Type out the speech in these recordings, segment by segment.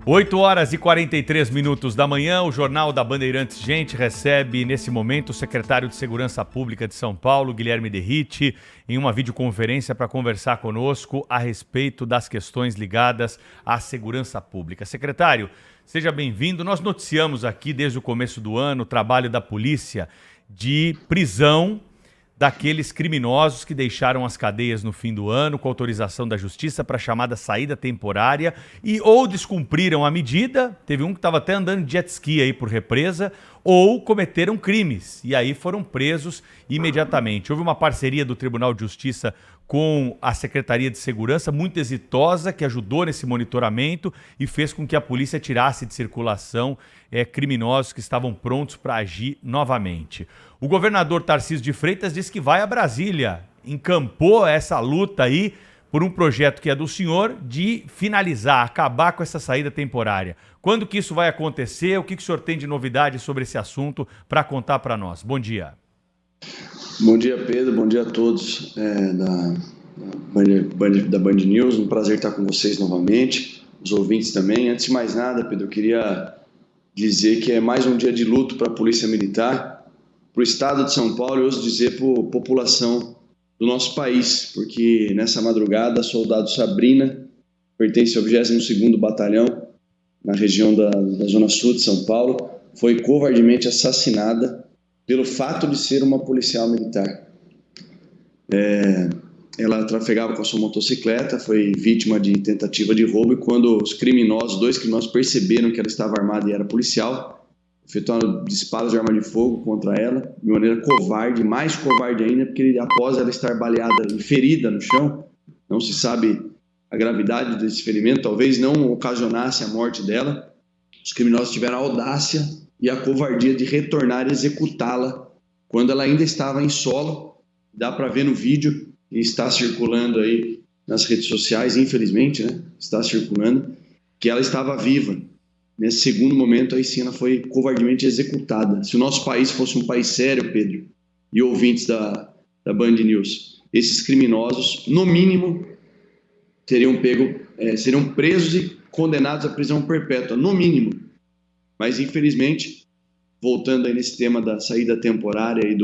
8h43 da manhã, o Jornal da Bandeirantes Gente recebe nesse momento o secretário de Segurança Pública de São Paulo, Guilherme Derrite, em uma videoconferência para conversar conosco a respeito das questões ligadas à segurança pública. Secretário, seja bem-vindo. Nós noticiamos aqui desde o começo do ano o trabalho da polícia de prisão daqueles criminosos que deixaram as cadeias no fim do ano com autorização da justiça para a chamada saída temporária e ou descumpriram a medida, teve um que estava até andando de jet ski aí por represa, ou cometeram crimes e aí foram presos imediatamente. Houve uma parceria do Tribunal de Justiça com a Secretaria de Segurança muito exitosa, que ajudou nesse monitoramento e fez com que a polícia tirasse de circulação criminosos que estavam prontos para agir novamente. O governador Tarcísio de Freitas disse que vai a Brasília, encampou essa luta aí por um projeto que é do senhor de finalizar, acabar com essa saída temporária. Quando que isso vai acontecer? O que o senhor tem de novidade sobre esse assunto para contar para nós? Bom dia. Bom dia, Pedro. Bom dia a todos da Band News. Um prazer estar com vocês novamente, os ouvintes também. Antes de mais nada, Pedro, eu queria dizer que é mais um dia de luto para a Polícia Militar, para o Estado de São Paulo e, ouso dizer, para a população do nosso país, porque nessa madrugada, a soldado Sabrina, pertence ao 22º Batalhão, na região da Zona Sul de São Paulo, foi covardemente assassinada pelo fato de ser uma policial militar. Ela trafegava com a sua motocicleta, foi vítima de tentativa de roubo e quando os dois criminosos perceberam que ela estava armada e era policial, efetuaram disparos de arma de fogo contra ela, de maneira covarde, mais covarde ainda, porque após ela estar baleada e ferida no chão, não se sabe a gravidade desse ferimento, talvez não ocasionasse a morte dela, os criminosos tiveram a audácia e a covardia de retornar e executá-la quando ela ainda estava em solo. Dá para ver no vídeo que está circulando aí nas redes sociais, infelizmente, né? Está circulando, que ela estava viva. Nesse segundo momento, aí sim, ela foi covardemente executada. Se o nosso país fosse um país sério, Pedro, e ouvintes da Band News, esses criminosos, no mínimo, seriam presos e condenados à prisão perpétua, no mínimo. Mas, infelizmente, voltando aí nesse tema da saída temporária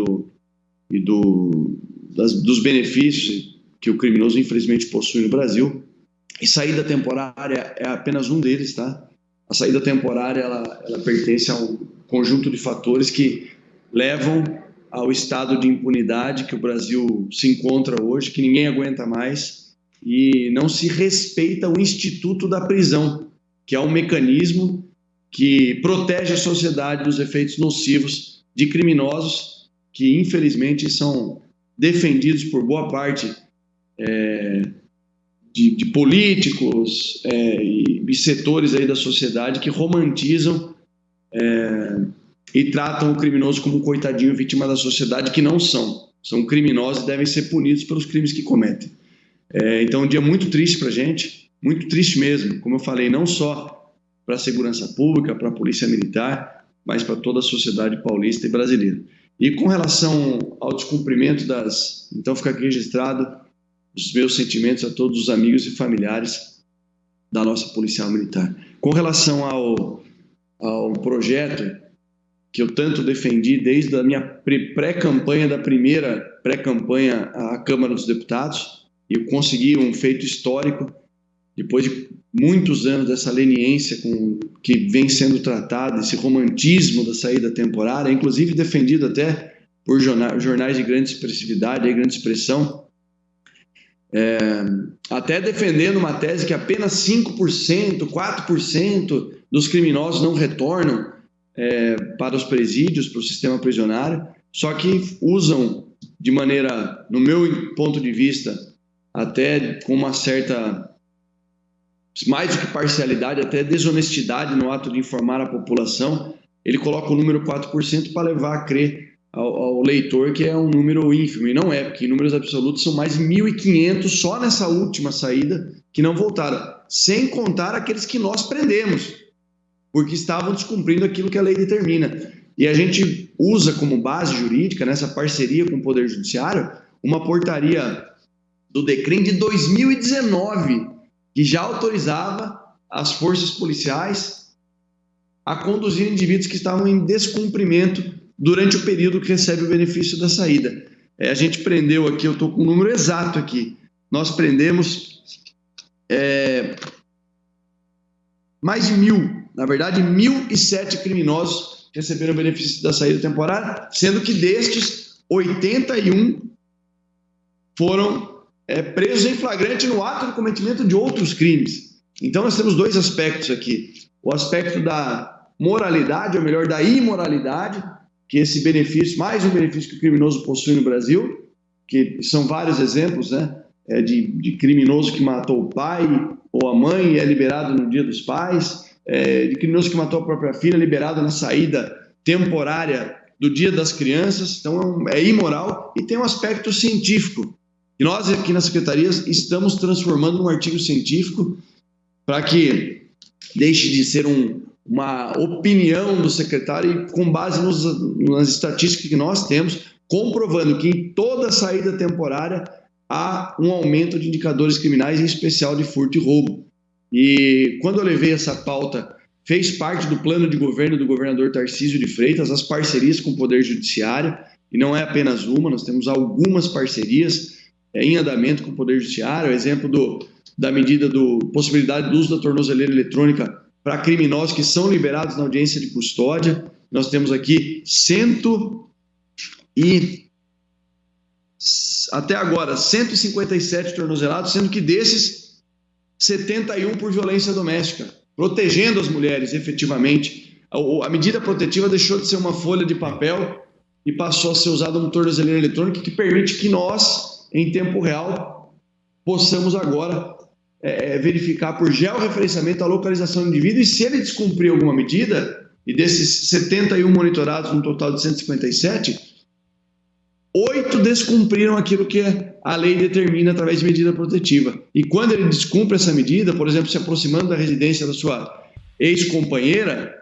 dos benefícios que o criminoso, infelizmente, possui no Brasil, e saída temporária é apenas um deles, tá? A saída temporária, ela pertence a um conjunto de fatores que levam ao estado de impunidade que o Brasil se encontra hoje, que ninguém aguenta mais, e não se respeita o instituto da prisão, que é um mecanismo que protege a sociedade dos efeitos nocivos de criminosos que, infelizmente, são defendidos por boa parte de políticos e setores aí da sociedade que romantizam e tratam o criminoso como um coitadinho vítima da sociedade, que não são. São criminosos e devem ser punidos pelos crimes que cometem. Então, um dia muito triste para a gente, muito triste mesmo, como eu falei, não só para a segurança pública, para a polícia militar, mas para toda a sociedade paulista e brasileira. E com relação ao descumprimento então fica aqui registrado os meus sentimentos a todos os amigos e familiares da nossa policial militar. Com relação ao projeto que eu tanto defendi desde a minha pré-campanha, da primeira pré-campanha à Câmara dos Deputados, e eu consegui um feito histórico, depois de muitos anos dessa leniência que vem sendo tratada, esse romantismo da saída temporária, inclusive defendido até por jornais de grande expressividade, de grande expressão, até defendendo uma tese que apenas 5%, 4% dos criminosos não retornam para os presídios, para o sistema prisional, só que usam de maneira, no meu ponto de vista, até com uma certa, mais do que parcialidade, até desonestidade no ato de informar a população. Ele coloca o número 4% para levar a crer ao leitor que é um número ínfimo, e não é, porque em números absolutos são mais de 1.500 só nessa última saída que não voltaram, sem contar aqueles que nós prendemos, porque estavam descumprindo aquilo que a lei determina. E a gente usa como base jurídica, nessa parceria com o Poder Judiciário, uma portaria do DECREM de 2019, que já autorizava as forças policiais a conduzir indivíduos que estavam em descumprimento durante o período que recebe o benefício da saída. A gente prendeu aqui, eu estou com o número exato aqui, nós prendemos mais de 1.007 criminosos receberam o benefício da saída temporária, sendo que destes, 81 foram presos em flagrante no ato de cometimento de outros crimes. Então nós temos dois aspectos aqui. O aspecto da moralidade, ou melhor, da imoralidade, que esse benefício, mais um benefício que o criminoso possui no Brasil, que são vários exemplos, né, de criminoso que matou o pai ou a mãe e é liberado no dia dos pais, de criminoso que matou a própria filha, liberado na saída temporária do dia das crianças. Então é imoral. E tem um aspecto científico, e nós aqui na Secretaria estamos transformando num artigo científico para que deixe de ser uma opinião do secretário e com base nas estatísticas que nós temos, comprovando que em toda saída temporária há um aumento de indicadores criminais, em especial de furto e roubo. E quando eu levei essa pauta, fez parte do plano de governo do governador Tarcísio de Freitas, as parcerias com o Poder Judiciário, e não é apenas uma, nós temos algumas parcerias em andamento com o Poder Judiciário, exemplo da medida possibilidade do uso da tornozeleira eletrônica para criminosos que são liberados na audiência de custódia. Nós temos aqui até agora 157 tornozelados, sendo que desses 71 por violência doméstica, protegendo as mulheres efetivamente. A medida protetiva deixou de ser uma folha de papel e passou a ser usada uma tornozeleira eletrônica que permite que nós, em tempo real, possamos agora verificar por georreferenciamento a localização do indivíduo, e se ele descumprir alguma medida, e desses 71 monitorados, no total de 157, 8 descumpriram aquilo que a lei determina através de medida protetiva. E quando ele descumpre essa medida, por exemplo, se aproximando da residência da sua ex-companheira,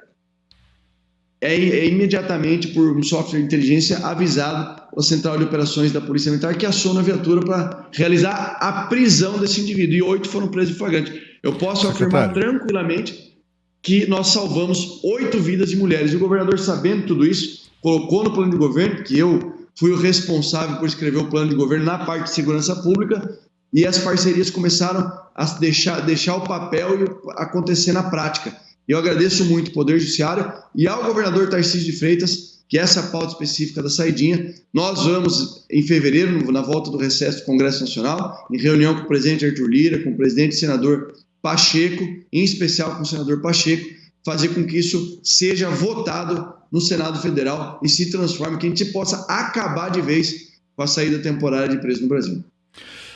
é imediatamente, por um software de inteligência, avisado a Central de Operações da Polícia Militar, que aciona a viatura para realizar a prisão desse indivíduo. E 8 foram presos em flagrante. Eu posso afirmar tranquilamente que nós salvamos 8 vidas de mulheres. E o governador, sabendo tudo isso, colocou no plano de governo, que eu fui o responsável por escrever o plano de governo na parte de segurança pública, e as parcerias começaram a deixar o papel e acontecer na prática. Eu agradeço muito ao Poder Judiciário e ao governador Tarcísio de Freitas, que essa pauta específica da saidinha, nós vamos, em fevereiro, na volta do recesso do Congresso Nacional, em reunião com o presidente Arthur Lira, com o presidente e senador Pacheco, em especial com o senador Pacheco, fazer com que isso seja votado no Senado Federal e se transforme, que a gente possa acabar de vez com a saída temporária de preso no Brasil.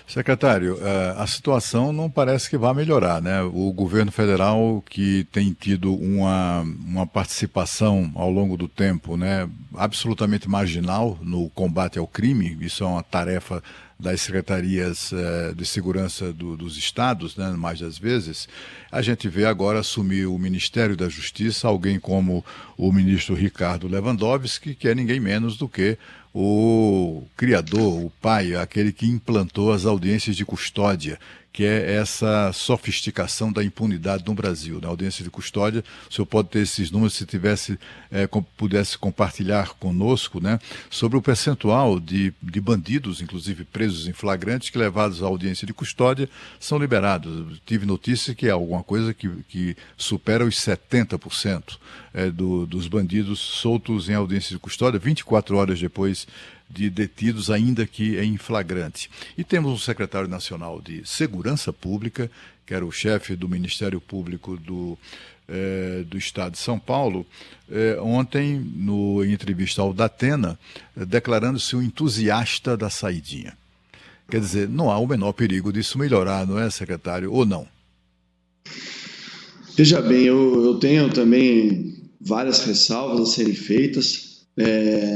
Secretário, a situação não parece que vai melhorar, né? O governo federal, que tem tido uma participação ao longo do tempo, né, absolutamente marginal no combate ao crime, isso é uma tarefa das secretarias de segurança dos estados, né, mais das vezes, a gente vê agora assumir o Ministério da Justiça alguém como o ministro Ricardo Lewandowski, que é ninguém menos do que o criador, o pai, aquele que implantou as audiências de custódia, que é essa sofisticação da impunidade no Brasil. Na audiência de custódia, o senhor pode ter esses números, se pudesse compartilhar conosco, né, sobre o percentual de bandidos, inclusive presos em flagrantes, que levados à audiência de custódia são liberados. Tive notícia que é alguma coisa que supera os 70% dos bandidos soltos em audiência de custódia, 24 horas depois de detidos, ainda que em flagrante. E temos um secretário nacional de Segurança Pública, que era o chefe do Ministério Público do Estado de São Paulo, ontem, em entrevista ao Datena, declarando-se um entusiasta da saidinha. Quer dizer, não há o menor perigo disso melhorar, não é, secretário, ou não? Veja bem, eu tenho também várias ressalvas a serem feitas.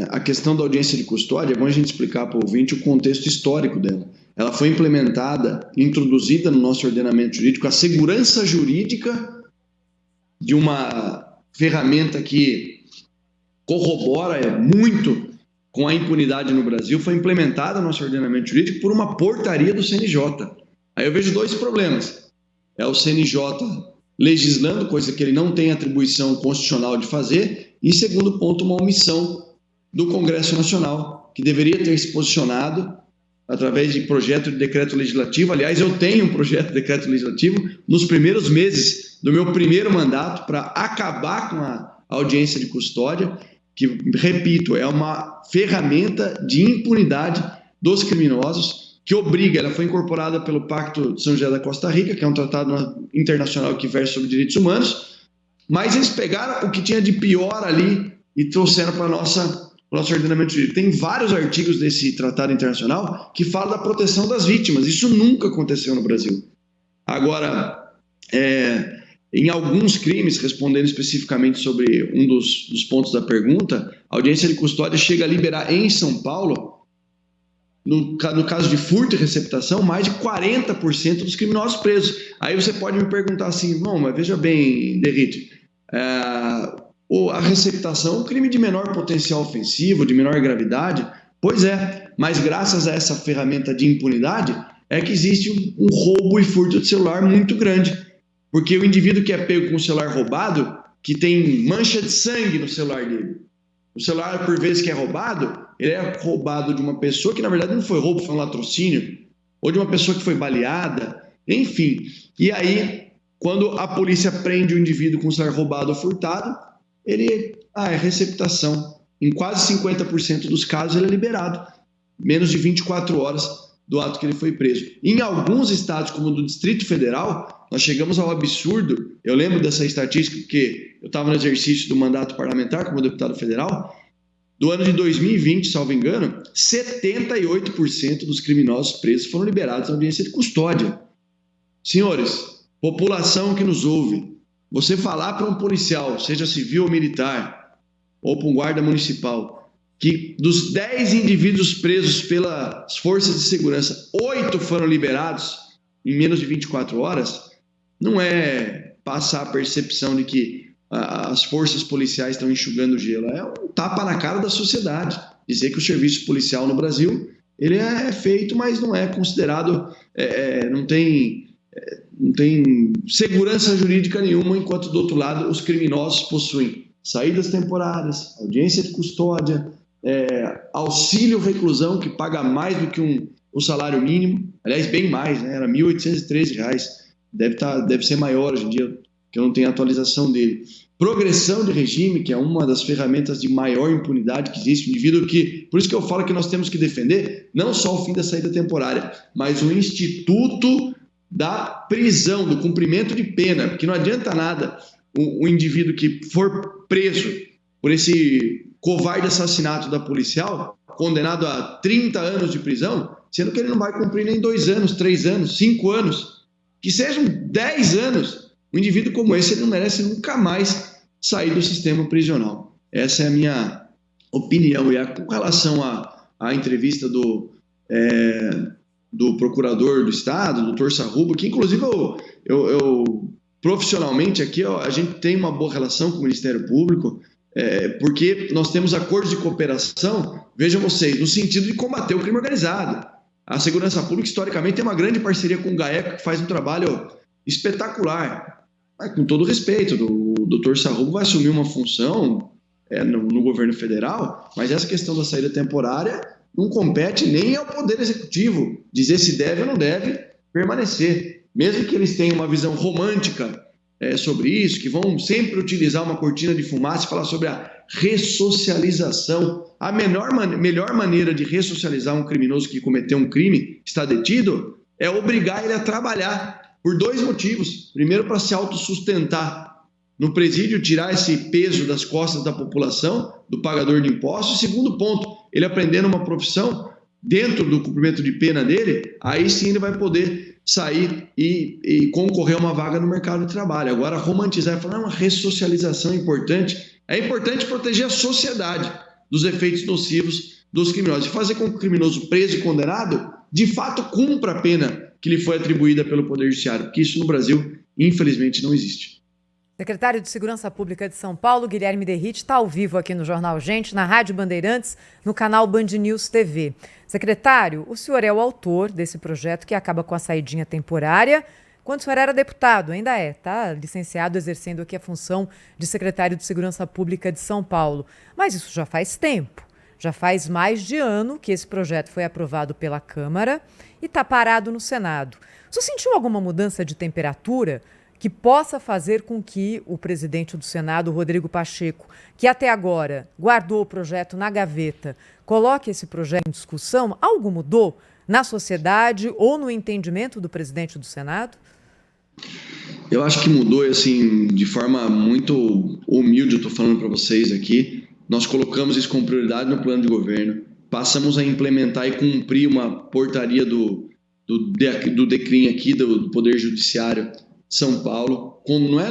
A questão da audiência de custódia, é bom a gente explicar para o ouvinte o contexto histórico dela. Ela foi implementada, introduzida no nosso ordenamento jurídico, a segurança jurídica de uma ferramenta que corrobora muito com a impunidade no Brasil, foi implementada no nosso ordenamento jurídico por uma portaria do CNJ. Aí eu vejo dois problemas. O CNJ legislando, coisa que ele não tem atribuição constitucional de fazer, e segundo ponto, uma omissão do Congresso Nacional, que deveria ter se posicionado através de projeto de decreto legislativo. Aliás, eu tenho um projeto de decreto legislativo nos primeiros meses do meu primeiro mandato para acabar com a audiência de custódia, que, repito, é uma ferramenta de impunidade dos criminosos, que obriga, ela foi incorporada pelo Pacto de São José da Costa Rica, que é um tratado internacional que versa sobre direitos humanos, mas eles pegaram o que tinha de pior ali e trouxeram para o nosso ordenamento jurídico. Tem vários artigos desse tratado internacional que falam da proteção das vítimas. Isso nunca aconteceu no Brasil. Agora, em alguns crimes, respondendo especificamente sobre um dos pontos da pergunta, a audiência de custódia chega a liberar em São Paulo, no caso de furto e receptação, mais de 40% dos criminosos presos. Aí você pode me perguntar assim, bom, mas veja bem, Derrite, a receptação é um crime de menor potencial ofensivo, de menor gravidade. Pois é, mas graças a essa ferramenta de impunidade é que existe um roubo e furto de celular muito grande. Porque o indivíduo que é pego com o celular roubado, que tem mancha de sangue no celular dele, o celular, por vezes que é roubado, ele é roubado de uma pessoa que na verdade não foi roubo, foi um latrocínio, ou de uma pessoa que foi baleada, enfim. E aí, quando a polícia prende o indivíduo com o celular roubado ou furtado, ele é receptação. Em quase 50% dos casos ele é liberado, menos de 24 horas do ato que ele foi preso. Em alguns estados, como o do Distrito Federal, nós chegamos ao absurdo. Eu lembro dessa estatística porque eu estava no exercício do mandato parlamentar como deputado federal. Do ano de 2020, salvo engano, 78% dos criminosos presos foram liberados na audiência de custódia. Senhores, população que nos ouve, você falar para um policial, seja civil ou militar, ou para um guarda municipal, que dos 10 indivíduos presos pelas forças de segurança, 8 foram liberados em menos de 24 horas, não é passar a percepção de que as forças policiais estão enxugando o gelo, é um tapa na cara da sociedade. Dizer que o serviço policial no Brasil ele é feito, mas não é considerado, não tem segurança jurídica nenhuma, enquanto do outro lado os criminosos possuem saídas temporárias, audiência de custódia, auxílio reclusão, que paga mais do que o salário mínimo, aliás, bem mais, né? Era R$ 1.813, deve ser maior hoje em dia, que eu não tenho a atualização dele. Progressão de regime, que é uma das ferramentas de maior impunidade que existe, um indivíduo que, por isso que eu falo que nós temos que defender não só o fim da saída temporária, mas o instituto da prisão, do cumprimento de pena, porque não adianta nada o indivíduo que for preso por esse covarde assassinato da policial, condenado a 30 anos de prisão, sendo que ele não vai cumprir nem 2 anos, 3 anos, 5 anos, que sejam 10 anos. Um indivíduo como esse ele não merece nunca mais sair do sistema prisional. Essa é a minha opinião. E com relação à entrevista do procurador do Estado, do Dr. Sarrubo, que inclusive eu profissionalmente aqui a gente tem uma boa relação com o Ministério Público, porque nós temos acordos de cooperação, vejam vocês, no sentido de combater o crime organizado. A Segurança Pública, historicamente, tem uma grande parceria com o GAECO, que faz um trabalho espetacular. Mas, com todo respeito, o Dr. Sarrubo vai assumir uma função no governo federal, mas essa questão da saída temporária não compete nem ao Poder Executivo dizer se deve ou não deve permanecer. Mesmo que eles tenham uma visão romântica sobre isso, que vão sempre utilizar uma cortina de fumaça e falar sobre a ressocialização. A melhor maneira de ressocializar um criminoso que cometeu um crime, está detido, é obrigar ele a trabalhar, por 2 motivos. Primeiro, para se autossustentar no presídio, tirar esse peso das costas da população, do pagador de impostos. E segundo ponto, ele aprendendo uma profissão dentro do cumprimento de pena dele, aí sim ele vai poder sair e concorrer a uma vaga no mercado de trabalho. Agora, romantizar e falar uma ressocialização importante, é importante proteger a sociedade dos efeitos nocivos dos criminosos e fazer com que o criminoso preso e condenado, de fato, cumpra a pena que lhe foi atribuída pelo Poder Judiciário, porque isso no Brasil, infelizmente, não existe. Secretário de Segurança Pública de São Paulo, Guilherme Derrite, está ao vivo aqui no Jornal Gente, na Rádio Bandeirantes, no canal Band News TV. Secretário, o senhor é o autor desse projeto que acaba com a saidinha temporária, quando o senhor era deputado, ainda tá licenciado, exercendo aqui a função de secretário de Segurança Pública de São Paulo. Mas isso já faz tempo, já faz mais de ano que esse projeto foi aprovado pela Câmara e está parado no Senado. O senhor sentiu alguma mudança de temperatura que possa fazer com que o presidente do Senado, Rodrigo Pacheco, que até agora guardou o projeto na gaveta, coloque esse projeto em discussão? Algo mudou na sociedade ou no entendimento do presidente do Senado? Eu acho que mudou, assim, de forma muito humilde, eu estou falando para vocês aqui. Nós colocamos isso como prioridade no plano de governo, passamos a implementar e cumprir uma portaria do DECRIM aqui, do Poder Judiciário de São Paulo, como não é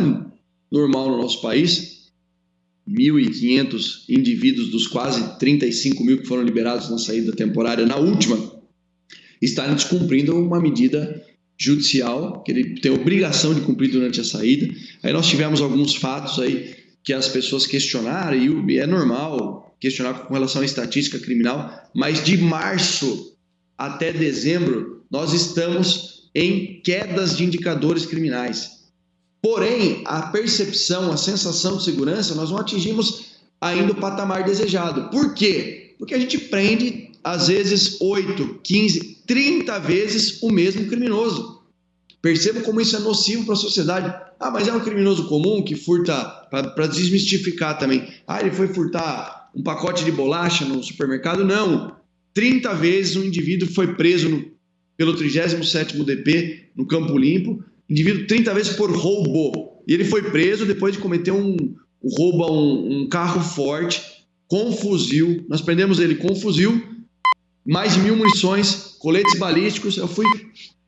normal no nosso país, 1.500 indivíduos dos quase 35 mil que foram liberados na saída temporária, na última, estarem descumprindo uma medida judicial, que ele tem obrigação de cumprir durante a saída. Aí nós tivemos alguns fatos aí que as pessoas questionaram, e é normal questionar com relação à estatística criminal, mas de março até dezembro, nós estamos em quedas de indicadores criminais. Porém, a percepção, a sensação de segurança, nós não atingimos ainda o patamar desejado. Por quê? Porque a gente prende, às vezes, 8, 15, 30 vezes o mesmo criminoso. Perceba como isso é nocivo para a sociedade. Ah, mas é um criminoso comum que furta, para desmistificar também. Ah, ele foi furtar um pacote de bolacha no supermercado? Não. 30 vezes um indivíduo foi preso pelo 37º DP no Campo Limpo, indivíduo 30 vezes por roubo. E ele foi preso depois de cometer um roubo a um carro forte, com fuzil. Nós prendemos ele com fuzil, mais de 1.000 munições, coletes balísticos. Eu fui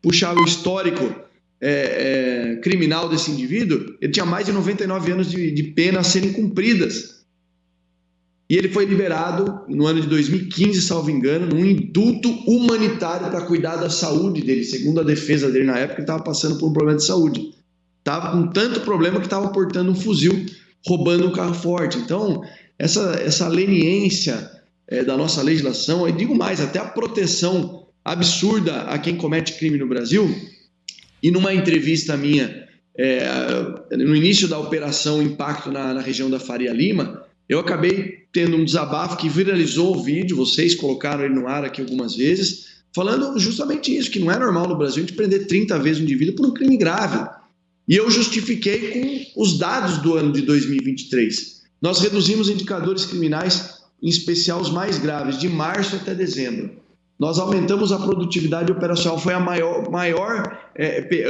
puxar o histórico criminal desse indivíduo. Ele tinha mais de 99 anos de pena a serem cumpridas. E ele foi liberado no ano de 2015, salvo engano, num indulto humanitário para cuidar da saúde dele. Segundo a defesa dele na época, ele estava passando por um problema de saúde. Estava com tanto problema que estava portando um fuzil, roubando um carro forte. Então, essa leniência da nossa legislação, eu digo mais, até a proteção absurda a quem comete crime no Brasil. E numa entrevista minha, no início da operação Impacto na região da Faria Lima, eu acabei tendo um desabafo que viralizou o vídeo, vocês colocaram ele no ar aqui algumas vezes, falando justamente isso, que não é normal no Brasil a gente prender 30 vezes um indivíduo por um crime grave. E eu justifiquei com os dados do ano de 2023. Nós reduzimos indicadores criminais, em especial os mais graves, de março até dezembro. Nós aumentamos a produtividade operacional, foi a maior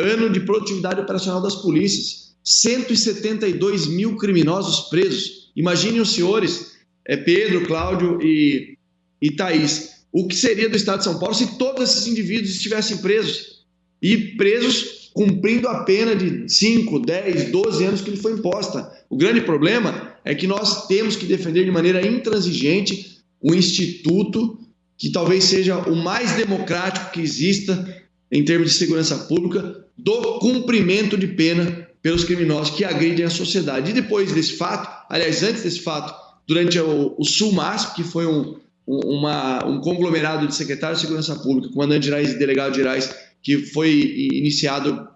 ano de produtividade operacional das polícias. 172 mil criminosos presos. Imaginem os senhores, Pedro, Cláudio e Thaís, o que seria do Estado de São Paulo se todos esses indivíduos estivessem presos. E presos cumprindo a pena de 5, 10, 12 anos que lhe foi imposta. O grande problema é que nós temos que defender de maneira intransigente o instituto que talvez seja o mais democrático que exista em termos de segurança pública, do cumprimento de pena pelos criminosos que agridem a sociedade. E depois desse fato, aliás, antes desse fato, durante o SUMASP, que foi um conglomerado de secretários de segurança pública, comandante gerais e delegados gerais, que foi iniciado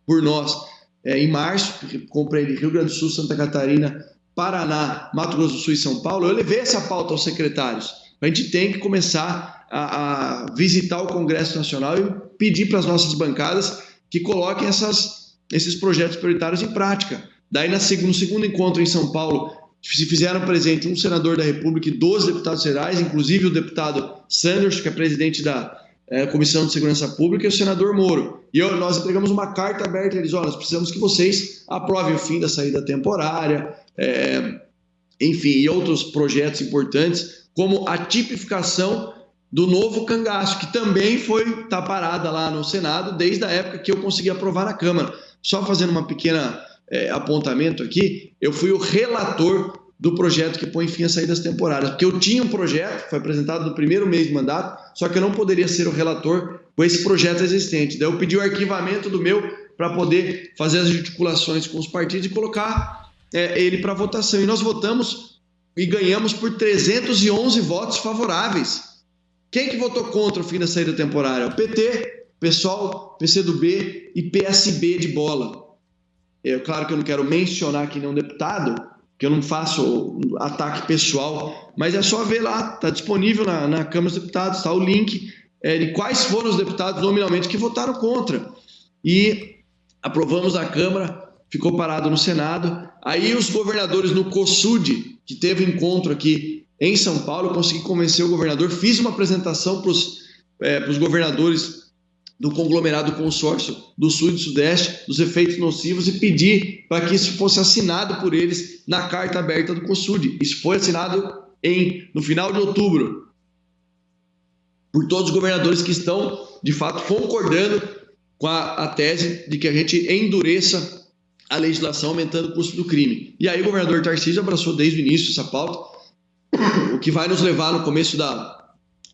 por nós em março, que compreende Rio Grande do Sul, Santa Catarina, Paraná, Mato Grosso do Sul e São Paulo, eu levei essa pauta aos secretários. A gente tem que começar a visitar o Congresso Nacional e pedir para as nossas bancadas que coloquem esses projetos prioritários em prática. Daí, no segundo encontro em São Paulo, se fizeram presente um senador da República e 12 deputados federais, inclusive o deputado Sanders, que é presidente da Comissão de Segurança Pública, e o senador Moro. E nós entregamos uma carta aberta a eles: nós precisamos que vocês aprovem o fim da saída temporária, enfim, e outros projetos importantes, como a tipificação do novo cangaço, que também está parada lá no Senado desde a época que eu consegui aprovar na Câmara. Só fazendo uma pequena apontamento aqui, eu fui o relator do projeto que põe fim às saídas temporárias, porque eu tinha um projeto, foi apresentado no primeiro mês de mandato, só que eu não poderia ser o relator com esse projeto existente. Daí eu pedi o arquivamento do meu para poder fazer as articulações com os partidos e colocar ele para votação. E nós votamos e ganhamos por 311 votos favoráveis. Quem que votou contra o fim da saída temporária? O PT. pessoal PCdoB e PSB de bola. Claro que eu não quero mencionar aqui nenhum deputado, que eu não faço ataque pessoal, mas é só ver lá, está disponível na Câmara dos Deputados, está o link de quais foram os deputados nominalmente que votaram contra. E aprovamos na Câmara, ficou parado no Senado. Aí os governadores no COSUD, que teve encontro aqui em São Paulo, eu consegui convencer o governador, fiz uma apresentação para os governadores do conglomerado consórcio do Sul e do Sudeste, dos efeitos nocivos, e pedi para que isso fosse assinado por eles na carta aberta do COSUD. Isso foi assinado no final de outubro, por todos os governadores que estão, de fato, concordando com a tese de que a gente endureça a legislação, aumentando o custo do crime. E aí o governador Tarcísio abraçou desde o início essa pauta, o que vai nos levar no começo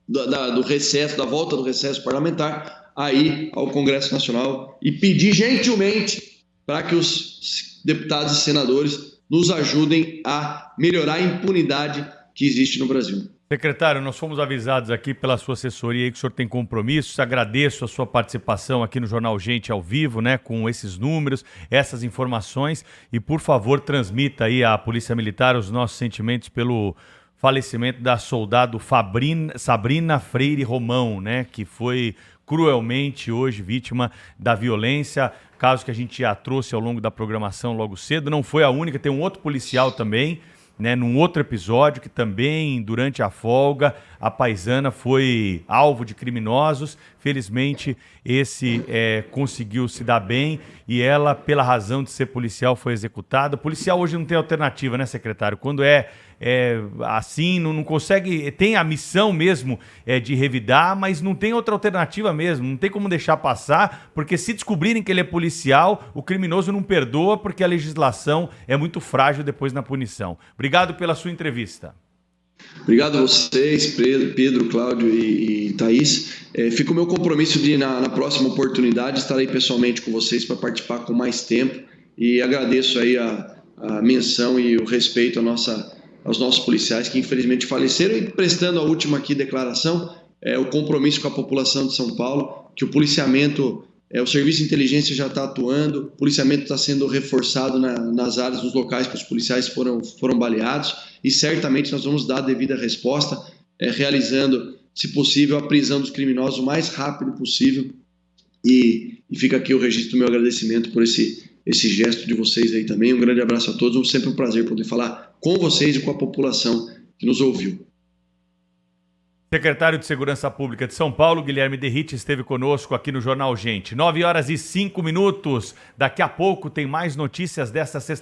do recesso, da volta do recesso parlamentar, aí ao Congresso Nacional, e pedir gentilmente para que os deputados e senadores nos ajudem a melhorar a impunidade que existe no Brasil. Secretário, nós fomos avisados aqui pela sua assessoria que o senhor tem compromissos. Agradeço a sua participação aqui no Jornal Gente ao vivo, né, com esses números, essas informações, e por favor transmita aí à Polícia Militar os nossos sentimentos pelo falecimento da soldado Sabrina Freire Romão, né, que foi cruelmente hoje vítima da violência, caso que a gente já trouxe ao longo da programação logo cedo. Não foi a única, tem um outro policial também, né, num outro episódio, que também, durante a folga, a paisana foi alvo de criminosos. Felizmente, esse conseguiu se dar bem e ela, pela razão de ser policial, foi executada. O policial hoje não tem alternativa, né, secretário? Quando assim, não consegue, tem a missão mesmo de revidar, mas não tem outra alternativa mesmo, não tem como deixar passar, porque se descobrirem que ele é policial, o criminoso não perdoa, porque a legislação é muito frágil depois na punição. Obrigado pela sua entrevista. Obrigado a vocês, Pedro, Cláudio e Thaís. Fica o meu compromisso de, na próxima oportunidade, estarei pessoalmente com vocês para participar com mais tempo, e agradeço aí a menção e o respeito aos nossos policiais que infelizmente faleceram, e prestando a última aqui declaração, o compromisso com a população de São Paulo, que o policiamento, o serviço de inteligência já está atuando, o policiamento está sendo reforçado nas áreas, nos locais que os policiais foram baleados, e certamente nós vamos dar a devida resposta, realizando, se possível, a prisão dos criminosos o mais rápido possível, e fica aqui o registro do meu agradecimento por esse gesto de vocês aí também. Um grande abraço a todos, sempre um prazer poder falar com vocês e com a população que nos ouviu. Secretário de Segurança Pública de São Paulo, Guilherme Derrite, esteve conosco aqui no Jornal Gente. 9h05. Daqui a pouco tem mais notícias desta sexta-feira.